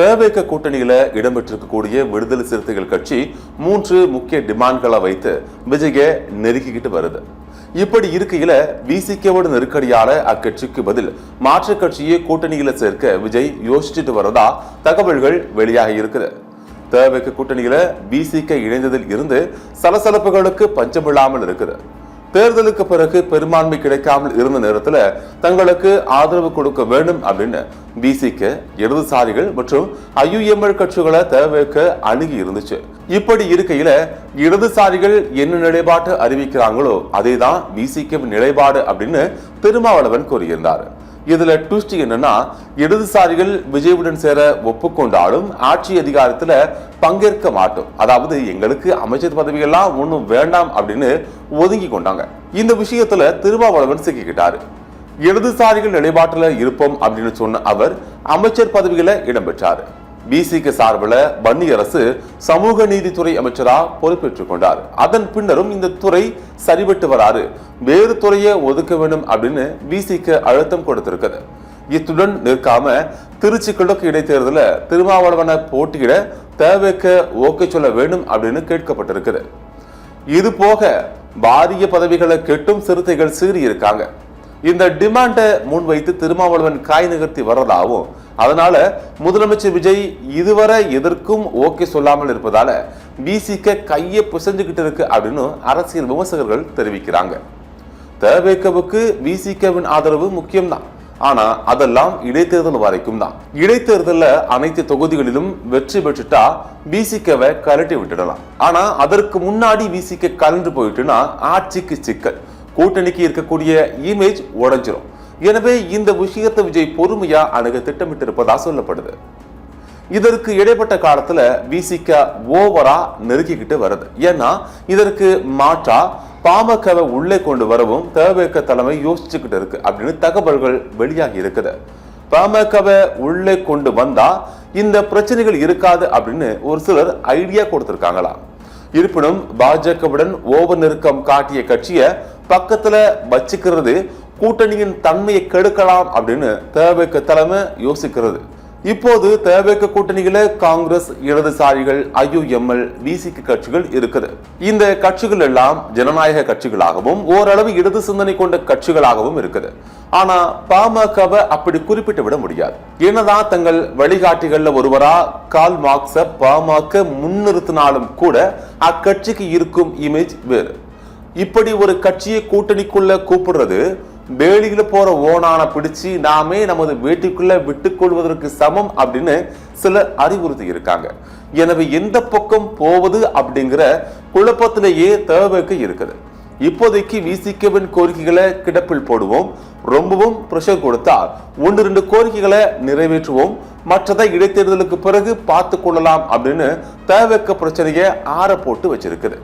தேவேக கூட்டணியில இடம்பெற்றிருக்கக்கூடிய விடுதலை சிறுத்தைகள் கட்சி 3 முக்கிய டிமாண்ட்களை வைத்து விஜய நெருக்கிக்கிட்டு வருது. இப்படி இருக்கையில விசிகவோட நெருக்கடியால அக்கட்சிக்கு பதில் மாற்று கட்சியை கூட்டணியில சேர்க்க விஜய் யோசிச்சுட்டு வரதா தகவல்கள் வெளியாகி இருக்குது. தேவேக கூட்டணியில விசிக இணைந்ததில் இருந்து சலசலப்புகளுக்கு பஞ்சமில்லாமல் இருக்குது. தேர்தலுக்கு பிறகு பெரும்பான்மை கிடைக்காமல் இருந்த நேரத்துல தங்களுக்கு ஆதரவு கொடுக்க வேண்டும் அப்படின்னு விசிக, இடதுசாரிகள் மற்றும் ஐயுஎம்எல் கட்சிகளை தேவேக அணுகி இருந்துச்சு. இப்படி இருக்கையில இடதுசாரிகள் என்ன நிலைப்பாட்டு அறிவிக்கிறாங்களோ அதேதான் விசிகவின் நிலைப்பாடு அப்படின்னு திருமாவளவன் கூறியிருந்தார். இதுல ட்விஸ்ட் என்னன்னா, இடதுசாரிகள் விஜயுடன் சேர ஒப்புக்கொண்டாலும் ஆட்சி அதிகாரத்துல பங்கேற்க மாட்டோம், அதாவது எங்களுக்கு அமைச்சர் பதவியெல்லாம் ஒன்னும் வேண்டாம் அப்படின்னு ஒதுங்கி கொண்டாங்க. இந்த விஷயத்துல திருமாவளவன் சிக்கிக்கிட்டாரு. இடதுசாரிகள் நிலைப்பாட்டுல இருப்போம் அப்படின்னு சொன்ன அவர் அமைச்சர் பதவிகளை இடம்பெற்றாரு. விசிக சார்பில் வன்னியரசு சமூக நீதித்துறை அமைச்சரா பொறுப்பேற்றுக் கொண்டார். அதன் பின்னரும் இந்த துறை சரிபட்டு வராரு, வேறு துறையை ஒதுக்க வேண்டும் அப்படின்னு விசிக அழுத்தம் கொடுத்திருக்குது. இத்துடன் நிற்காம திருச்சி கிழக்கு இடைத்தேர்தல திருமாவளவனை போட்டியிட தேவேக ஓகே சொல்ல வேண்டும் அப்படின்னு கேட்கப்பட்டிருக்குது. இது போக பாரிய பதவிகளை கெட்டும் சிறுத்தைகள் சீறி இருக்காங்க. இந்த டிமாண்டை முன்வைத்து திருமாவளவன் காய் நகர்த்தி வர்றதாகவும், அதனால முதலமைச்சர் விஜய் இதுவரை எதற்கும் ஓகே சொல்லாமல் இருப்பதால விசிக கையை பிசைஞ்சுக்கிட்டு இருக்கு அப்படின்னு அரசியல் விமர்சகர்கள் தெரிவிக்கிறாங்க. தேவேகவுக்கு விசிகவின் ஆதரவு முக்கியம்தான், ஆனா அதெல்லாம் இடைத்தேர்தல் வரைக்கும் தான். இடைத்தேர்தல்ல அனைத்து தொகுதிகளிலும் வெற்றி பெற்றுட்டா விசிகவை கலட்டி விட்டுடலாம். ஆனா அதற்கு முன்னாடி விசிக கலந்து போயிட்டுனா ஆட்சிக்கு சிக்கல், கூட்டணிக்கு இருக்கக்கூடிய இமேஜ் உடைஞ்சிரும். எனவே இந்த விஷயத்தை விஜய் பொறுமையா அணுக திட்டமிட்டு இருப்பதா சொல்லப்படுது. இதற்கு இடைப்பட்ட காலத்துல விசிக ஓவரா நெருக்கிக்கிட்டு வருது. ஏன்னா இதற்கு மாற்றா பாமகவை உள்ளே கொண்டு வரவும் தேவேக தலைமை யோசிச்சுக்கிட்டு இருக்கு அப்படின்னு தகவல்கள் வெளியாகி இருக்குது. பாமகவை உள்ளே கொண்டு வந்தா இந்த பிரச்சனைகள் இருக்காது அப்படின்னு ஒரு சிலர் ஐடியா கொடுத்திருக்காங்களா. இருப்பினும் பாஜகவுடன் ஓவர் நெருக்கம் காட்டிய கட்சியை பக்கத்துல வச்சுக்கிறது கூட்டணியின் தன்மையை கெடுக்கலாம் அப்படின்னு தேவேக தலைமை யோசிக்கிறது. இப்போது தேவேக கூட்டணியில காங்கிரஸ், இடதுசாரிகள், ஐயுஎம்எல், விசிக கட்சிகள் இருக்குது. இந்த கட்சிகள் எல்லாம் ஜனநாயக கட்சிகளாகவும் ஓரளவு இடது சிந்தனை கொண்ட கட்சிகளாகவும் இருக்குது. ஆனா பாமகவை அப்படி குறிப்பிட்டு விட முடியாது. என்னதான் தங்கள் வழிகாட்டிகள்ல ஒருவரா கால் மார்க்ஸ பாமக முன்னிறுத்தினாலும் கூட அக்கட்சிக்கு இருக்கும் இமேஜ் வேறு. இப்படி ஒரு கட்சியை கூட்டணிக்குள்ள கூப்பிடுறது வேலியில போற ஓனான பிடிச்சு நாமே நமது வீட்டுக்குள்ள விட்டுக் கொள்வதற்கு சமம் அப்படின்னு சிலர் அறிவுறுத்தி இருக்காங்க. எனவே எந்த பக்கம் போவது அப்படிங்கிற குழப்பத்திலேயே தேவைக்கு இருக்குது. இப்போதைக்கு விசிகவின் கோரிக்கைகளை கிடப்பில் போடுவோம், ரொம்பவும் பிரஷர் கொடுத்தால் 1-2 கோரிக்கைகளை நிறைவேற்றுவோம், மற்றதை இடைத்தேர்தலுக்கு பிறகு பார்த்து கொள்ளலாம் அப்படின்னு தேவைக்க பிரச்சனையை ஆற போட்டு வச்சிருக்குது.